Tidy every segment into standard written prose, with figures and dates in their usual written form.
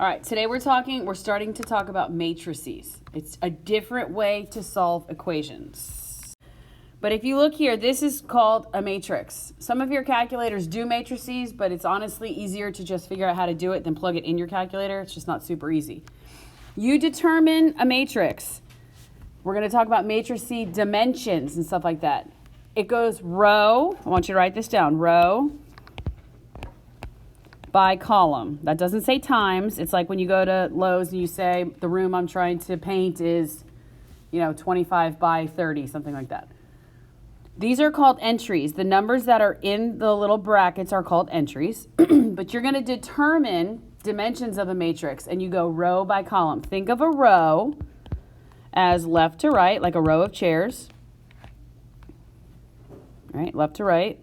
All right, today we're starting to talk about matrices. It's a different way to solve equations. But if you look here, this is called a matrix. Some of your calculators do matrices, but it's honestly easier to just figure out how to do it than plug it in your calculator. It's just not super easy. You determine a matrix. We're going to talk about matrix dimensions and stuff like that. It goes row, I want you to write this down, row by column. That doesn't say times. It's like when you go to Lowe's and you say the room I'm trying to paint is, 25 by 30, something like that. These are called entries. The numbers that are in the little brackets are called entries. But you're going to determine dimensions of a matrix, and you go row by column. Think of a row as left to right, like a row of chairs. All right, left to right.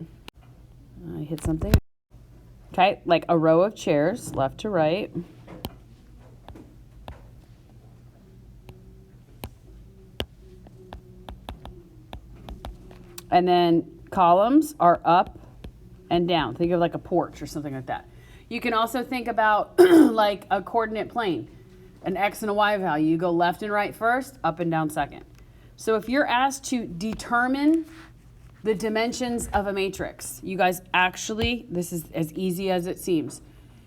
I hit something. Okay, like a row of chairs, left to right. And then columns are up and down. Think of like a porch or something like that. You can also think about like a coordinate plane, an X and a Y value. You go left and right first, up and down second. So if you're asked to determine the dimensions of a matrix, you guys actually, this is as easy as it seems.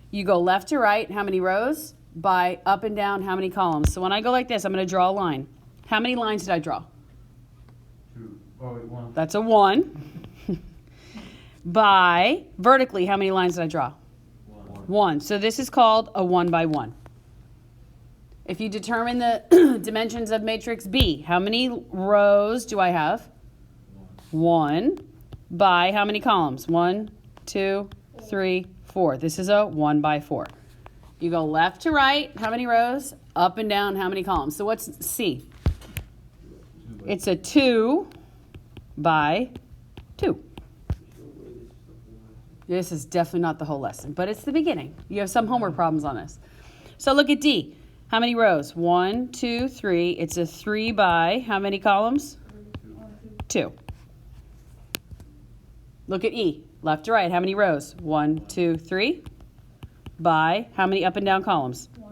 You go left to right, how many rows? By up and down, how many columns? So when I go like this, I'm going to draw a line. How many lines did I draw? 2. Oh, wait, 1. That's a 1. By vertically, how many lines did I draw? 1. So this is called a 1 by 1. If you determine the dimensions of matrix B, how many rows do I have? 1 by how many columns? 1, 2, 3, 4. This is a 1 by 4. You go left to right, how many rows? Up and down, how many columns? So what's C? It's a 2 by 2. This is definitely not the whole lesson, but it's the beginning. You have some homework problems on this. So look at D. How many rows? 1, 2, 3. It's a 3 by how many columns? 2. Look at E. Left to right. How many rows? 1, 2, 3. By how many up and down columns? 1.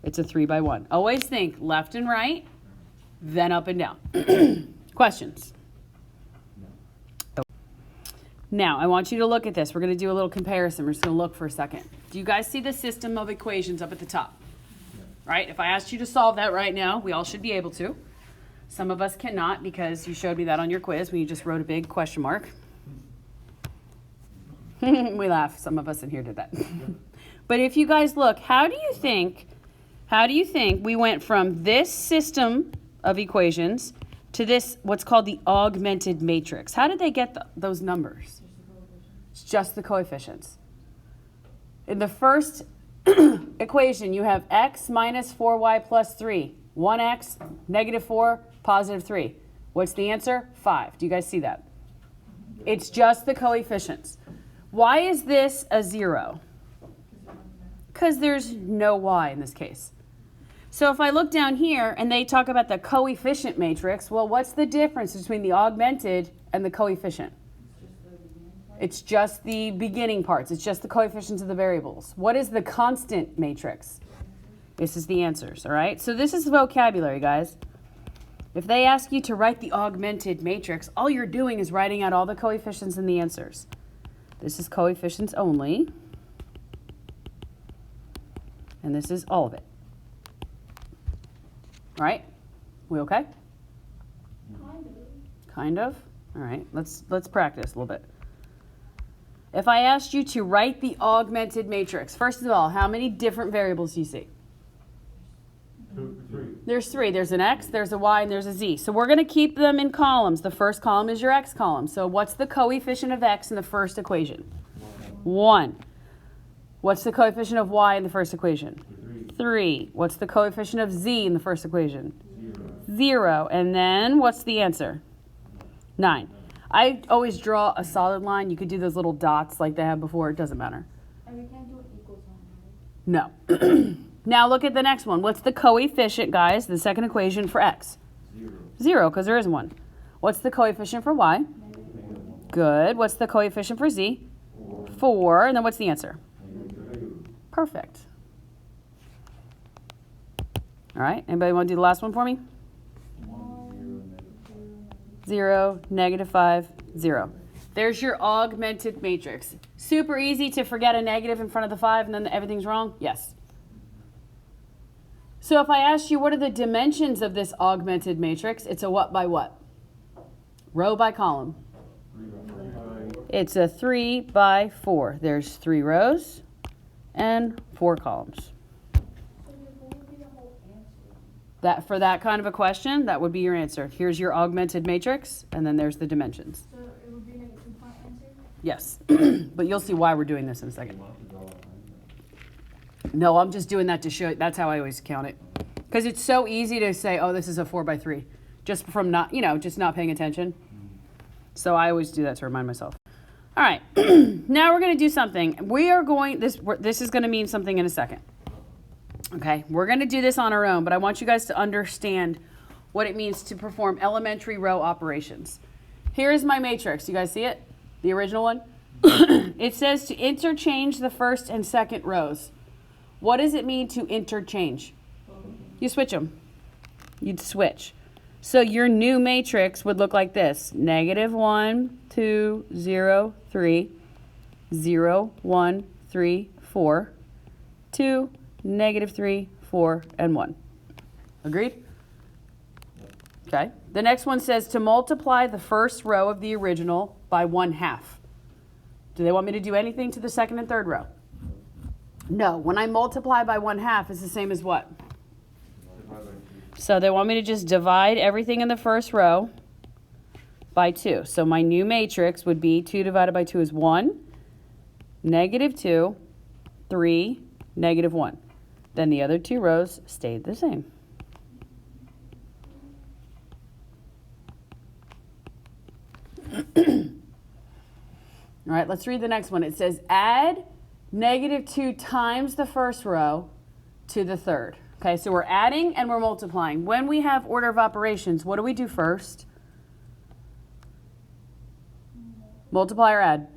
It's a 3 by 1. Always think left and right, then up and down. Questions? Now, I want you to look at this. We're going to do a little comparison. We're just going to look for a second. Do you guys see the system of equations up at the top? Right? If I asked you to solve that right now, we all should be able to. Some of us cannot because you showed me that on your quiz when you just wrote a big question mark. We laugh. Some of us in here did that. But if you guys look, how do you think we went from this system of equations to this, what's called the augmented matrix? How did they get those numbers? It's just the coefficients. In the first equation, you have x minus 4y plus 3. 1x, negative 4, positive 3. What's the answer? 5. Do you guys see that? It's just the coefficients. Why is this a 0? Because there's no y in this case. So if I look down here and they talk about the coefficient matrix, well, what's the difference between the augmented and the coefficient? It's just the beginning parts. It's just the coefficients of the variables. What is the constant matrix? This is the answers, all right? So this is vocabulary, guys. If they ask you to write the augmented matrix, all you're doing is writing out all the coefficients and the answers. This is coefficients only. And this is all of it. All right? We okay? Kind of. All right. Let's practice a little bit. If I asked you to write the augmented matrix, first of all, how many different variables do you see? 2, 3. There's 3. There's an x, there's a y, and there's a z. So we're going to keep them in columns. The first column is your x column. So what's the coefficient of x in the first equation? 1. What's the coefficient of y in the first equation? 3. What's the coefficient of z in the first equation? 0. And then what's the answer? 9. I always draw a solid line. You could do those little dots like they had before. It doesn't matter. And we can't do an equal sign, right? No. Now look at the next one. What's the coefficient, guys, the second equation for x? 0, because there isn't one. What's the coefficient for y? Good. What's the coefficient for z? 4. And then what's the answer? Perfect. All right, anybody want to do the last one for me? 0, -5, 0. There's your augmented matrix. Super easy to forget a negative in front of the 5 and then everything's wrong? Yes. So if I asked you what are the dimensions of this augmented matrix, it's a what by what? Row by column. It's a 3 by 4. There's 3 rows and 4 columns. That for that kind of a question, that would be your answer. Here's your augmented matrix, and then there's the dimensions. So it would be like a 2-part answer? Yes, but you'll see why we're doing this in a second. No, I'm just doing that to show. That's how I always count it, because it's so easy to say, "Oh, this is a 4 by 3," just from not, just not paying attention. So I always do that to remind myself. All right, now we're going to do something. We are going. This is going to mean something in a second. Okay, we're going to do this on our own, but I want you guys to understand what it means to perform elementary row operations. Here is my matrix. You guys see it? The original one? It says to interchange the first and second rows. What does it mean to interchange? You switch them. You'd switch. So your new matrix would look like this. -1, 2, 0, 3, 0, 1, 3, 4, 2, -3, 4, and 1. Agreed? Okay. The next one says to multiply the first row of the original by 1/2. Do they want me to do anything to the second and third row? No. When I multiply by 1/2, it's the same as what? So they want me to just divide everything in the first row by 2. So my new matrix would be 2 divided by 2 is 1, -2, 3, -1. Then the other 2 rows stayed the same. All right, let's read the next one. It says add -2 times the first row to the third. Okay, so we're adding and we're multiplying. When we have order of operations, what do we do first? Multiply or add?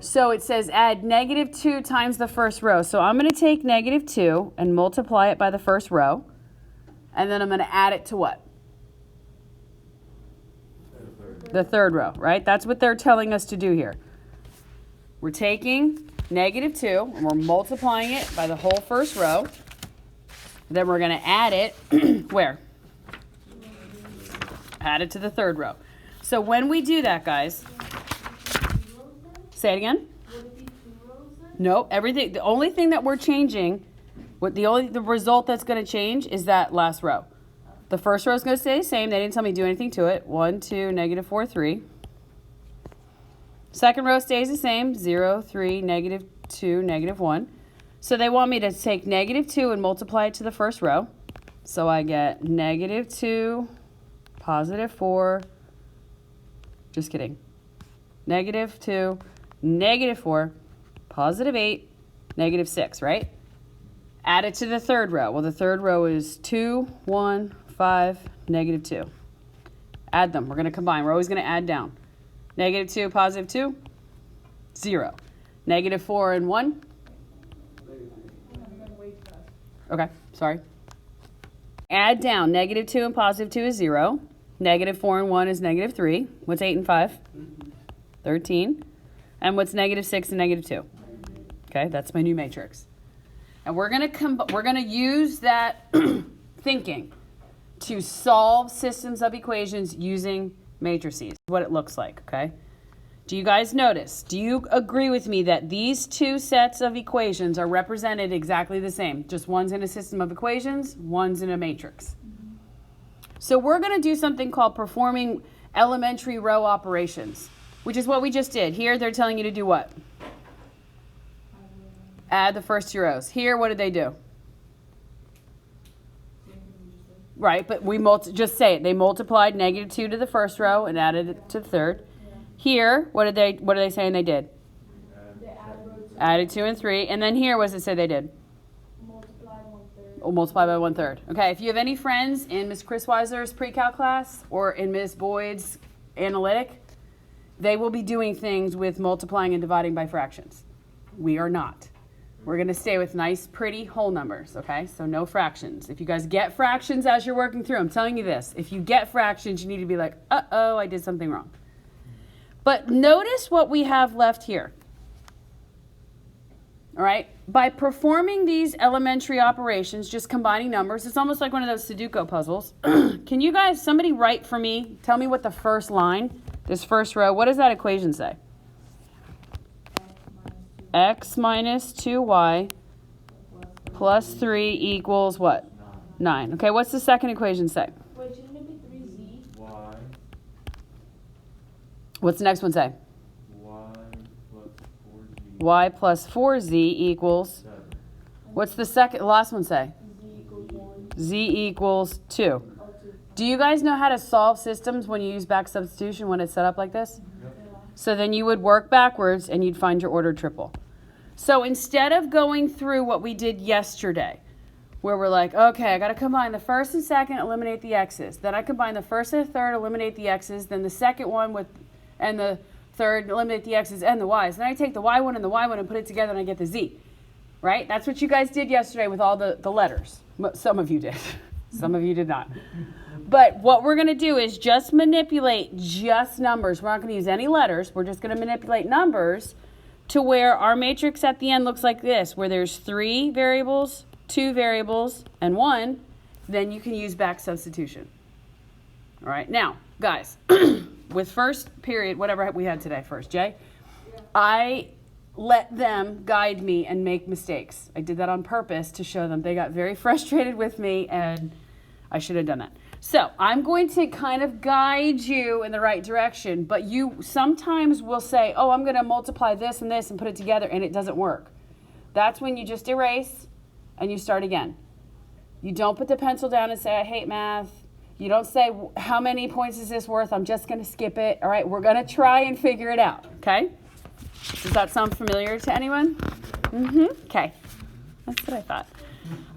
So it says add -2 times the first row. So I'm going to take -2 and multiply it by the first row. And then I'm going to add it to what? The third row, right? That's what they're telling us to do here. We're taking -2 and we're multiplying it by the whole first row. Then we're going to add it where? Add it to the third row. So when we do that, guys, say it again. Would it be 2 rows then? No, everything. The only thing that we're changing, the result that's going to change is that last row. The first row is going to stay the same. They didn't tell me to do anything to it. 1, 2, -4, 3. Second row stays the same. 0, 3, -2, -1. So they want me to take -2 and multiply it to the first row. So I get -2, +4. Just kidding. -2, -4, +8, -6, right? Add it to the third row. Well, the third row is 2, 1, 5, -2. Add them. We're going to combine. We're always going to add down. -2, +2, 0. -4 and 1. Okay, sorry. Add down. -2 and +2 is 0. -4 and 1 is -3. What's 8 and 5? 13. And what's -6 and -2? Okay, that's my new matrix. And we're gonna use that thinking to solve systems of equations using matrices. What it looks like, okay? Do you guys notice? Do you agree with me that these 2 sets of equations are represented exactly the same? Just one's in a system of equations, one's in a matrix. So we're going to do something called performing elementary row operations, which is what we just did. Here they're telling you to do what? Add the first 2 rows. Here, what did they do? Right, but just say it. They multiplied -2 to the first row and added it to the third. Here, what are they saying they did? Added 2 and 3. And then here, what does it say they did? Multiply 1/3. Oh, multiply by 1/3. Okay, if you have any friends in Ms. Chris Weiser's pre-cal class or in Ms. Boyd's analytic, they will be doing things with multiplying and dividing by fractions. We are not. We're going to stay with nice, pretty whole numbers, okay? So no fractions. If you guys get fractions as you're working through, I'm telling you this. If you get fractions, you need to be like, uh-oh, I did something wrong. But notice what we have left here. All right? By performing these elementary operations, just combining numbers, it's almost like one of those Sudoku puzzles. Can you guys, somebody write for me, tell me what the first line, this first row, what does that equation say? X minus 2y plus 3 equals what? 9. Okay, what's the second equation say? Wait, shouldn't it be 3z? Y, What's the next one say? Y plus 4Z. Y plus 4z equals, 7. what's the second, last one say? Z equals 1. Z equals 2. Oh, 2. Do you guys know how to solve systems when you use back substitution when it's set up like this? So then you would work backwards and you'd find your ordered triple. So instead of going through what we did yesterday, where we're like, okay, I got to combine the first and second, eliminate the x's. Then I combine the first and the third, eliminate the x's. Then the second one with, and the third, eliminate the x's and the y's. Then I take the y1 and the y1 and put it together and I get the z. Right? That's what you guys did yesterday with all the letters. Some of you did. Some of you did not. But what we're going to do is just manipulate just numbers. We're not going to use any letters. We're just going to manipulate numbers to where our matrix at the end looks like this, where there's 3 variables, 2 variables, and 1. Then you can use back substitution. All right. Now, guys, with first period, whatever we had today, first, Jay, I let them guide me and make mistakes. I did that on purpose to show them. They got very frustrated with me, and I should have done that. So I'm going to kind of guide you in the right direction, but you sometimes will say, oh, I'm going to multiply this and this and put it together, and it doesn't work. That's when you just erase and you start again. You don't put the pencil down and say, I hate math. You don't say, how many points is this worth? I'm just going to skip it. All right, we're going to try and figure it out, okay? Does that sound familiar to anyone? Okay. That's what I thought.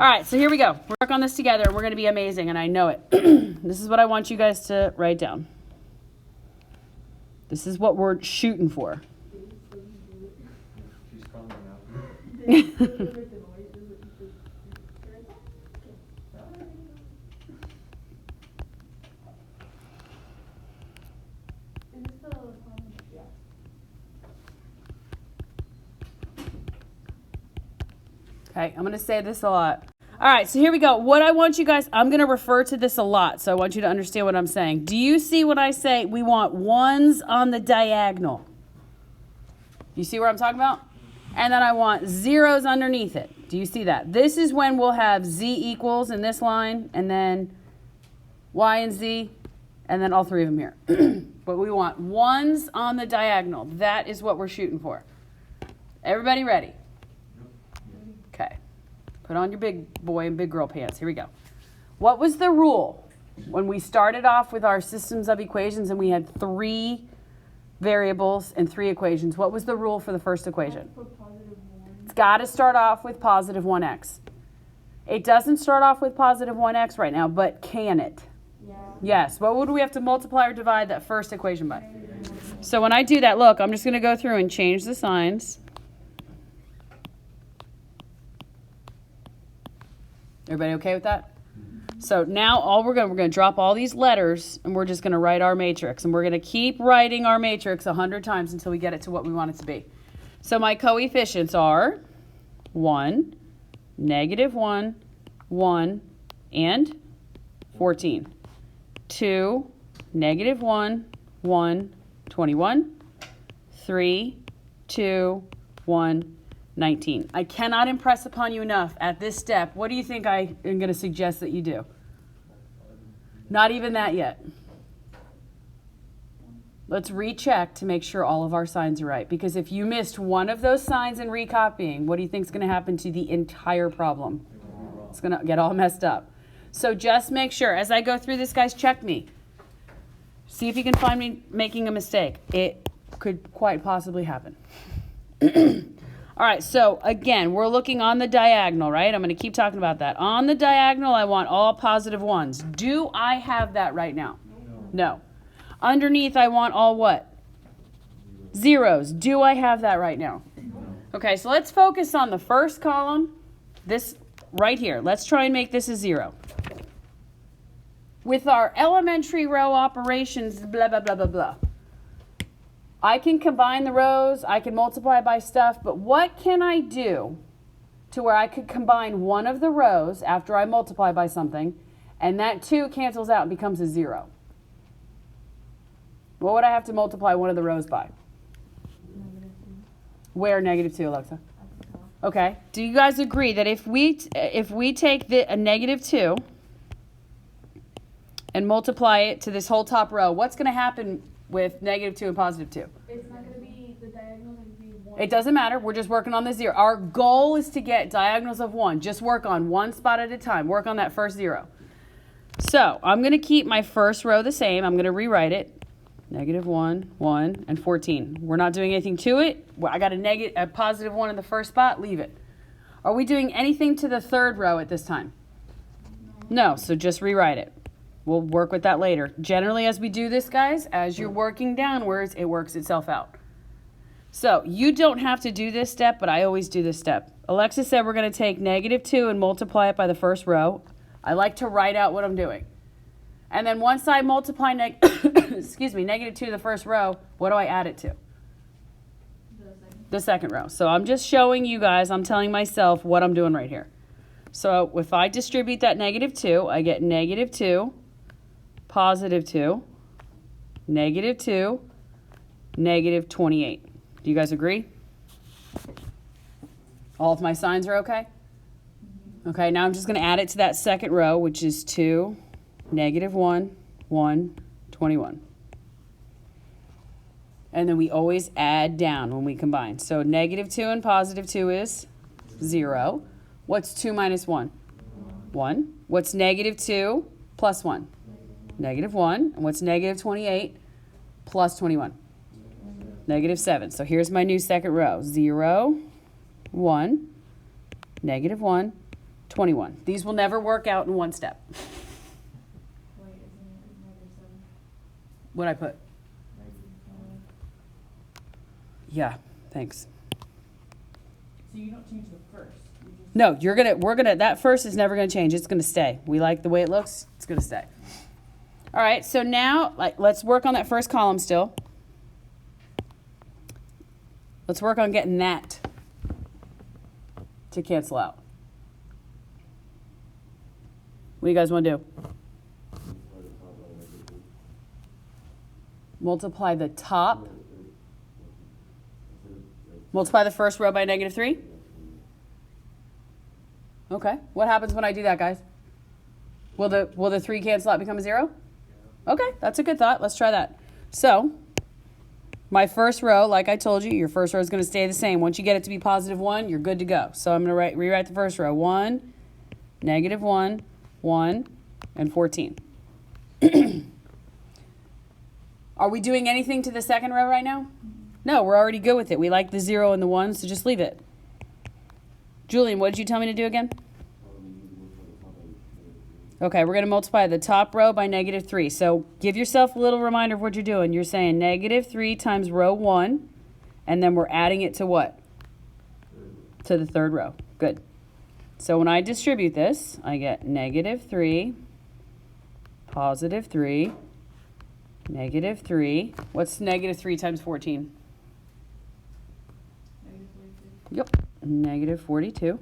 All right, so here we go. We'll work on this together. We're going to be amazing, and I know it. This is what I want you guys to write down. This is what we're shooting for. She's coming now. Okay, I'm going to say this a lot. All right, so here we go. What I want you guys, I'm going to refer to this a lot, so I want you to understand what I'm saying. Do you see what I say? We want ones on the diagonal. You see what I'm talking about? And then I want zeros underneath it. Do you see that? This is when we'll have z equals in this line, and then y and z, and then all 3 of them here. But we want ones on the diagonal. That is what we're shooting for. Everybody ready? Okay. Put on your big boy and big girl pants. Here we go. What was the rule when we started off with our systems of equations and we had 3 variables and 3 equations? What was the rule for the first equation? It's got to start off with positive 1x. It doesn't start off with positive 1x right now, but can it? Yeah. Yes. What would we have to multiply or divide that first equation by? So when I do that, look, I'm just going to go through and change the signs. Everybody okay with that? So now we're going to drop all these letters and we're just going to write our matrix. And we're going to keep writing our matrix 100 times until we get it to what we want it to be. So my coefficients are 1, -1, 1, and 14. 2, -1, 1, 21. 3, 2, 1, 19. I cannot impress upon you enough at this step. What do you think I am going to suggest that you do? Not even that yet. Let's recheck to make sure all of our signs are right. Because if you missed one of those signs in recopying, what do you think is going to happen to the entire problem? It's going to get all messed up. So just make sure. As I go through this, guys, check me. See if you can find me making a mistake. It could quite possibly happen. All right, so again, we're looking on the diagonal, right? I'm going to keep talking about that. On the diagonal, I want all positive 1s. Do I have that right now? No. Underneath, I want all what? Zeros. Do I have that right now? Okay, so let's focus on the first column, this right here. Let's try and make this a 0. With our elementary row operations, blah, blah, blah, blah, blah. I can combine the rows, I can multiply by stuff, but what can I do to where I could combine one of the rows after I multiply by something, and that 2 cancels out and becomes a 0? What would I have to multiply one of the rows by? Where -2, Alexa? Okay. Do you guys agree that if we take a -2 and multiply it to this whole top row, what's going to happen with -2 and +2? It's not going to be the diagonal, going to be 1. It doesn't matter. We're just working on the 0. Our goal is to get diagonals of 1. Just work on one spot at a time. Work on that first 0. So I'm going to keep my first row the same. I'm going to rewrite it. -1, 1, and 14. We're not doing anything to it. I got a +1 in the first spot. Leave it. Are we doing anything to the third row at this time? No, so just rewrite it. We'll work with that later. Generally, as we do this, guys, as you're working downwards, it works itself out. So you don't have to do this step, but I always do this step. Alexa said we're going to take -2 and multiply it by the first row. I like to write out what I'm doing. And then once I multiply -2 to the first row, what do I add it to? The second row. So I'm just showing you guys, I'm telling myself what I'm doing right here. So if I distribute that -2, I get -2, +2, -2, -28. Do you guys agree? All of my signs are okay? Okay, now I'm just going to add it to that second row, which is 2, -1, 1, 21. And then we always add down when we combine. So -2 and +2 is 0. What's 2 minus 1? 1. What's -2 plus 1? -1. And what's -28 plus 21? -7. So here's my new second row. 0, 1, -1, 21. These will never work out in one step. What'd I put? Yeah, thanks. So you don't change the first. No, that first is never gonna change. It's gonna stay. We like the way it looks, it's gonna stay. All right, so now, let's work on that first column still. Let's work on getting that to cancel out. What do you guys want to do? Multiply the top. Multiply the first row by -3. Okay. What happens when I do that, guys? Will the 3 cancel out, become a 0? Okay, that's a good thought. Let's try that. So my first row, like I told you, your first row is going to stay the same. Once you get it to be +1, you're good to go. So I'm going to rewrite the first row. 1, -1, 1, and 14. Are we doing anything to the second row right now? No, we're already good with it. We like the 0 and the 1, so just leave it. Julian, what did you tell me to do again? Okay, we're going to multiply the top row by -3. So give yourself a little reminder of what you're doing. You're saying -3 times row 1, and then we're adding it to what? To the third row. Good. So when I distribute this, I get -3, +3, -3. What's -3 times 14? Yep, -42.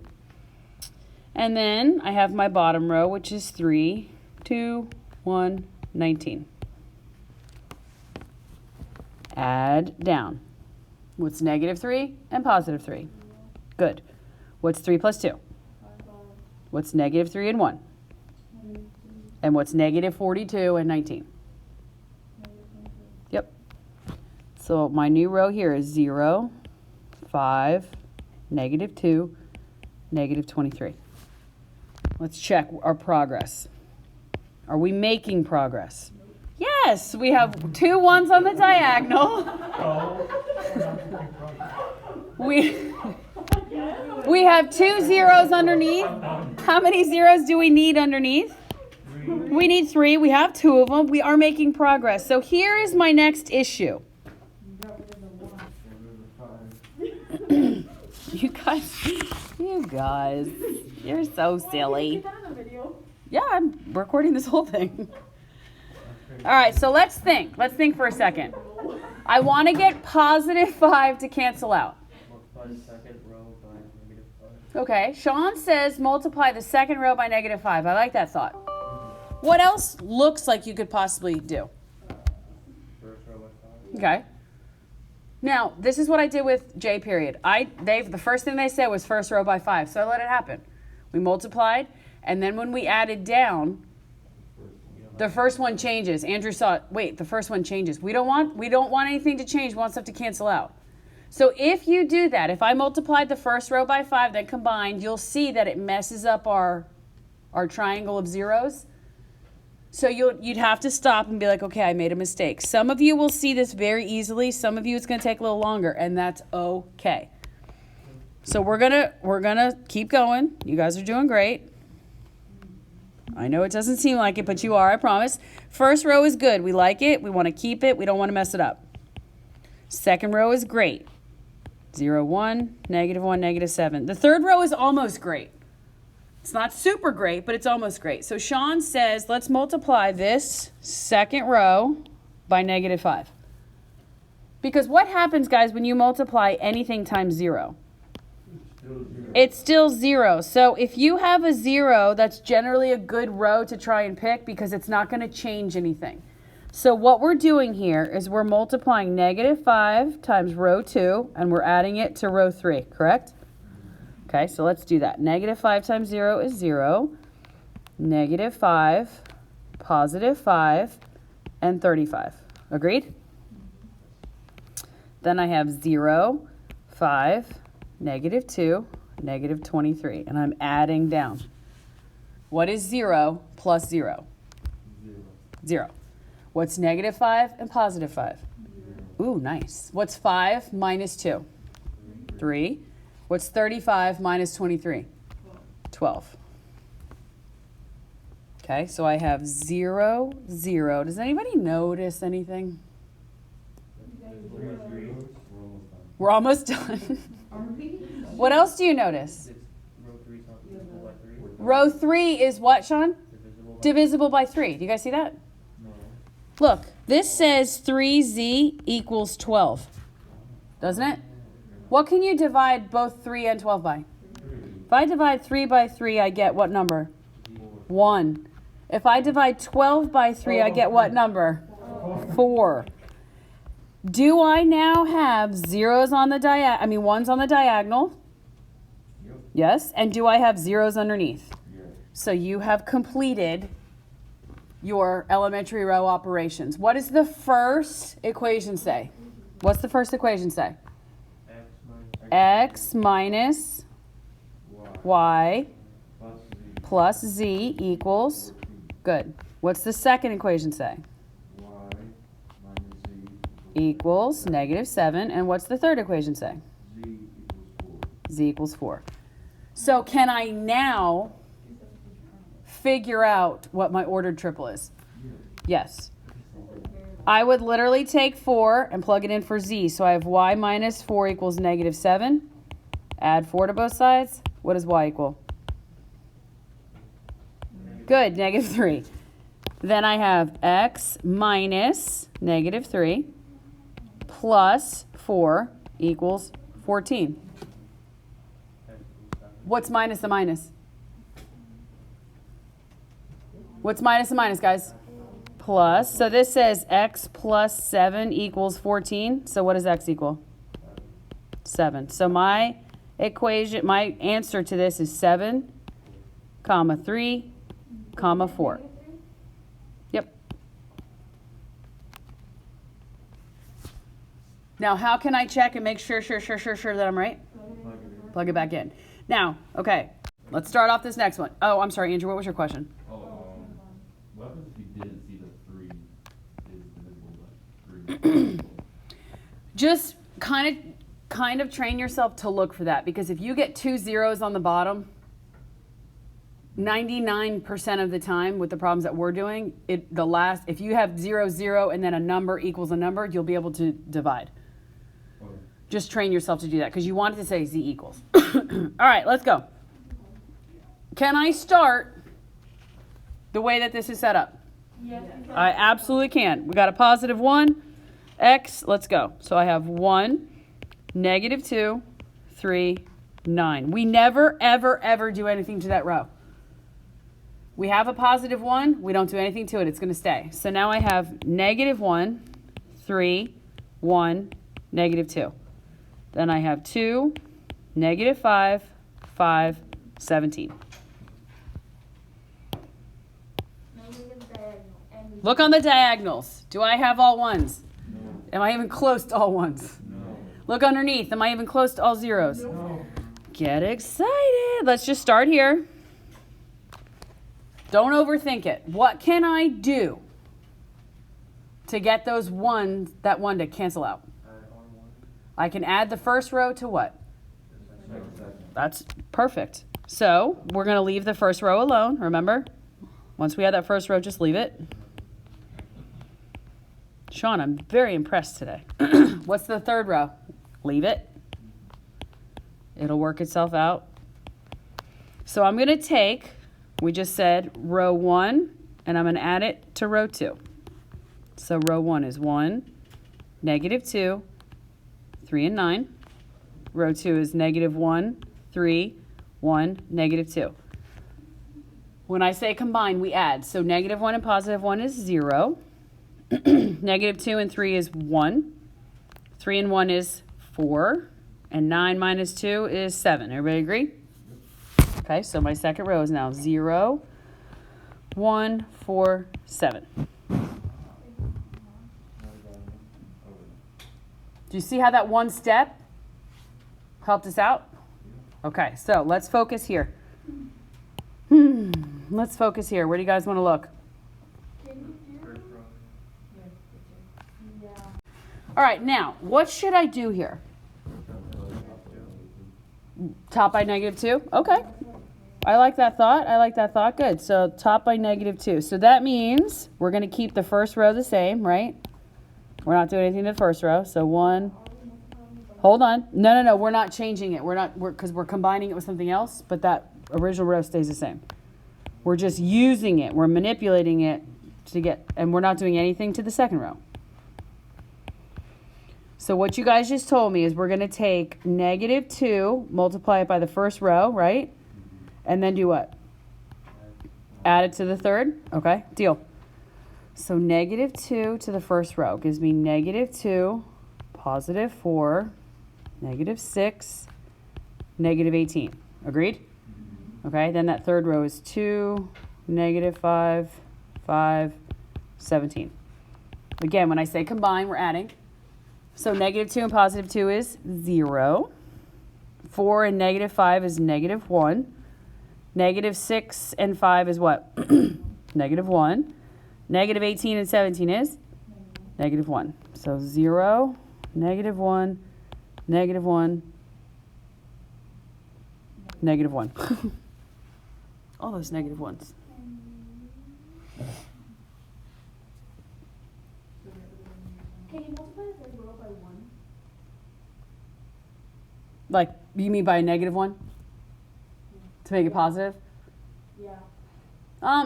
And then I have my bottom row, which is 3, 2, 1, 19. Add down. What's -3 and +3? Good. What's 3 plus 2? What's -3 and 1? And what's -42 and 19? Yep. So my new row here is 0, 5, -2, -23. Let's check our progress. Are we making progress? Yes, we have 2 1s on the diagonal. We have 2 zeros underneath. How many zeros do we need underneath? We need 3. We have 2 of them. We are making progress. So here is my next issue. You guys, you're so silly. Get that in the video. Yeah, I'm recording this whole thing. All right, so let's think. Let's think for a second. I want to get positive 5 to cancel out. Multiply the second row by negative 5. Okay, Sean says multiply the second row by negative 5. I like that thought. What else looks like you could possibly do? First row by 5. Okay. Now, this is what I did with J period. The first thing they said was first row by 5, so I let it happen. We multiplied, and then when we added down, the first one changes. Andrew saw it. Wait, the first one changes. We don't want anything to change. We want stuff to cancel out. So if you do that, if I multiplied the first row by 5, then combined, you'll see that it messes up our triangle of zeros. So you'd have to stop and be like, okay, I made a mistake. Some of you will see this very easily. Some of you it's going to take a little longer, and that's okay. So we're gonna keep going. You guys are doing great. I know it doesn't seem like it, but you are, I promise. First row is good. We like it. We want to keep it. We don't want to mess it up. Second row is great. 0, 1, negative 1, negative 7. The third row is almost great. It's not super great, but it's almost great. So Sean says, let's multiply this second row by negative 5. Because what happens, guys, when you multiply anything times 0? It's still 0. So if you have a 0, that's generally a good row to try and pick because it's not going to change anything. So what we're doing here is we're multiplying negative 5 times row 2, and we're adding it to row 3, correct? Okay, so let's do that. Negative 5 times 0 is 0. Negative 5, positive 5, and 35. Agreed? Then I have 0, 5, negative 2, negative 23. And I'm adding down. What is 0 plus 0? 0. What's negative 5 and positive 5? Ooh, nice. What's 5 minus 2? 3. What's 35 minus 23? 12. Okay, so I have 0, 0. Does anybody notice anything? We're almost done. What else do you notice? Row 3 is not divisible by 3. Row 3 is what, Sean? Divisible by Divisible by 3. Do you guys see that? No. Look, this says 3z equals 12. Doesn't it? What can you divide both 3 and 12 by? If I divide 3 by 3, I get what number? 1. If I divide 12 by 3, I get what number? 4. Do I now have zeros on the ones on the diagonal? Yes. And do I have zeros underneath? So you have completed your elementary row operations. What does the first equation say? What's the first equation say? X minus y plus z equals, good. What's the second equation say? Y minus z Equals negative 7. And what's the third equation say? z equals 4. Z equals 4. So can I now figure out what my ordered triple is? Yes. I would literally take 4 and plug it in for z. So I have y minus 4 equals negative 7. Add 4 to both sides. What does y equal? Good, negative 3. Then I have x minus negative 3 plus 4 equals 14. What's minus a minus? What's minus a minus, guys? Plus. So this says x plus 7 equals 14. So what does x equal? 7. So my equation, my answer to this is 7, comma 3, comma 4. Yep. Now, how can I check and make sure that I'm right? Plug it back in. Now, okay, let's start off this next one. Oh, I'm sorry, Andrew, what was your question? What happens if you didn't see that 3 is divisible by 3? Just kind of train yourself to look for that, because if you get 2 zeros on the bottom, 99% of the time with the problems that we're doing, if you have 0, 0, and then a number equals a number, you'll be able to divide. Okay. Just train yourself to do that because you want it to say z equals. All right, let's go. Can I start the way that this is set up? Yes. I absolutely can. We got a positive 1, x, let's go. So I have 1, negative 2, 3, 9. We never, ever, ever do anything to that row. We have a positive 1, we don't do anything to it, it's going to stay. So now I have negative 1, 3, 1, negative 2. Then I have 2, negative 5, 5, 17. Look on the diagonals. Do I have all ones? No. Am I even close to all ones? No. Look underneath. Am I even close to all zeros? No. Get excited. Let's just start here. Don't overthink it. What can I do to get those ones, that 1 to cancel out? Add on 1. I can add the first row to what? Second. That's perfect. So we're going to leave the first row alone, remember? Once we add that first row, just leave it. Sean, I'm very impressed today. What's the third row? Leave it. It'll work itself out. So I'm going to take, we just said row 1, and I'm going to add it to row 2. So row 1 is 1, negative 2, 3 and 9. Row 2 is negative 1, 3, 1, negative 2. When I say combine, we add. So negative 1 and positive 1 is 0. Negative 2 and 3 is 1. 3 and 1 is 4. And 9 minus 2 is 7. Everybody agree? Okay, so my second row is now 0, 1, 4, 7. Do you see how that one step helped us out? Okay, so let's focus here. Let's focus here. Where do you guys want to look? First row. Yeah. All right, now, what should I do here? Top by negative 2? Okay. I like that thought. I like that thought. Good. So top by negative 2. So that means we're going to keep the first row the same, right? We're not doing anything to the first row. So 1. Hold on. No. We're not changing it. Because we're combining it with something else, but that original row stays the same. We're just using it. We're manipulating it to get, and we're not doing anything to the second row. So what you guys just told me is we're going to take negative 2, multiply it by the first row, right? And then do what? Add it to the third? Okay, deal. So negative 2 to the first row gives me negative 2, positive 4, negative 6, negative 18. Agreed? Okay, then that third row is 2, negative 5, 5, 17. Again, when I say combine, we're adding. So negative 2 and positive 2 is 0. 4 and negative 5 is negative 1. Negative 6 and 5 is what? Negative 1. Negative 18 and 17 is? Negative 1. So 0, negative 1, negative 1, negative 1. All those negative ones. Can you multiply the third row by 1? Like, you mean by a negative 1? To make it positive? Yeah.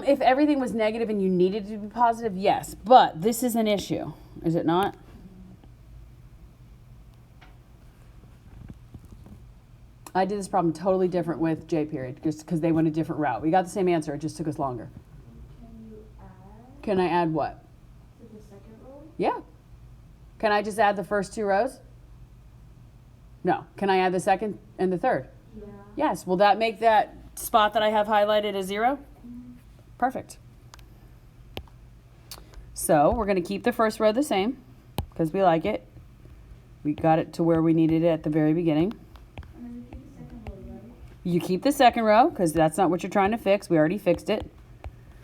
If everything was negative and you needed it to be positive, yes. But this is an issue, is it not? I did this problem totally different with J period, just because they went a different route. We got the same answer, it just took us longer. Can you add Can I add what? to the second row? Yeah. Can I just add the first 2 rows? No. Can I add the second and the third? Yeah. Yes. Will that make that spot that I have highlighted a 0? Perfect. So we're going to keep the first row the same because we like it. We got it to where we needed it at the very beginning. And then you keep the second row, right? You keep the second row because that's not what you're trying to fix. We already fixed it.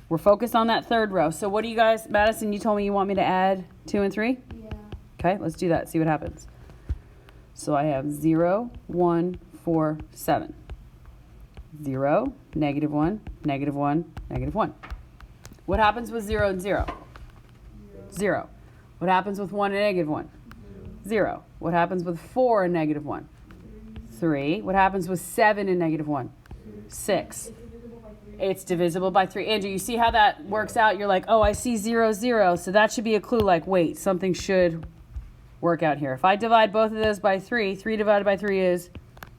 We're focused on that third row. So what do you guys, Madison, you told me you want me to add 2 and 3? Yeah. Okay, let's do that. See what happens. So I have 0, 1, 4, 7. 0, negative 1, negative 1, negative 1. What happens with 0 and 0? 0. What happens with 1 and negative 1? 0. What happens with 4 and negative 1? 3. What happens with 7 and negative 1? 6. It's divisible by 3. Andrew, you see how that works out? You're like, oh, I see 0, 0. So that should be a clue like, wait, something should work out here. If I divide both of those by 3, 3 divided by 3 is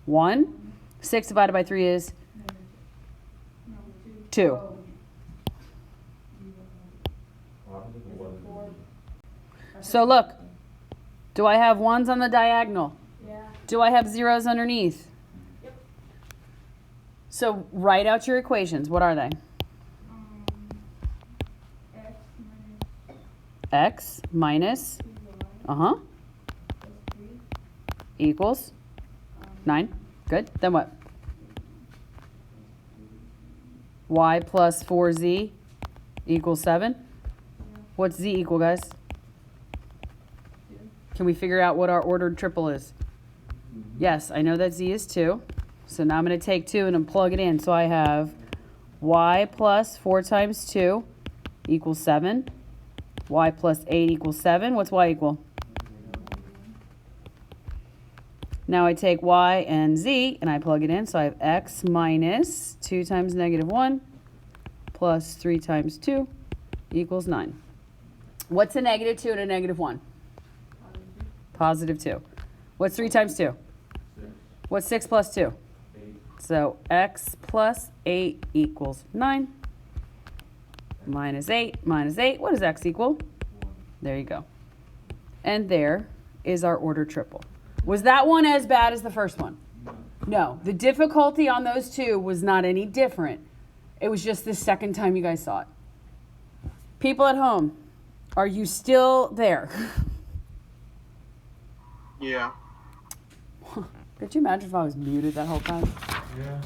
1. 6 divided by 3 is 2. What happens if it wasn't? So look, do I have 1s on the diagonal? Yeah. Do I have 0s underneath? Yep. So write out your equations. What are they? X minus X minus, 2y plus 3 equals 9. Good. Then what? Y plus 4z equals 7. What's z equal, guys? Can we figure out what our ordered triple is? Yes, I know that z is 2. So now I'm going to take 2 and plug it in. So I have y plus 4 times 2 equals 7. Y plus 8 equals 7. What's y equal? Now I take y and z and I plug it in. So I have x minus 2 times negative 1 plus 3 times 2 equals 9. What's a negative 2 and a negative 1? Positive 2. What's 3 times 2? 6, What's 6 plus 2? 8, So x plus 8 equals 9. Minus 8 minus 8. What does x equal? 1. There you go. And there is our order triple. Was that one as bad as the first one? No. The difficulty on those two was not any different. It was just the second time you guys saw it. People at home, are you still there? Yeah. Could you imagine if I was muted that whole time? Yeah.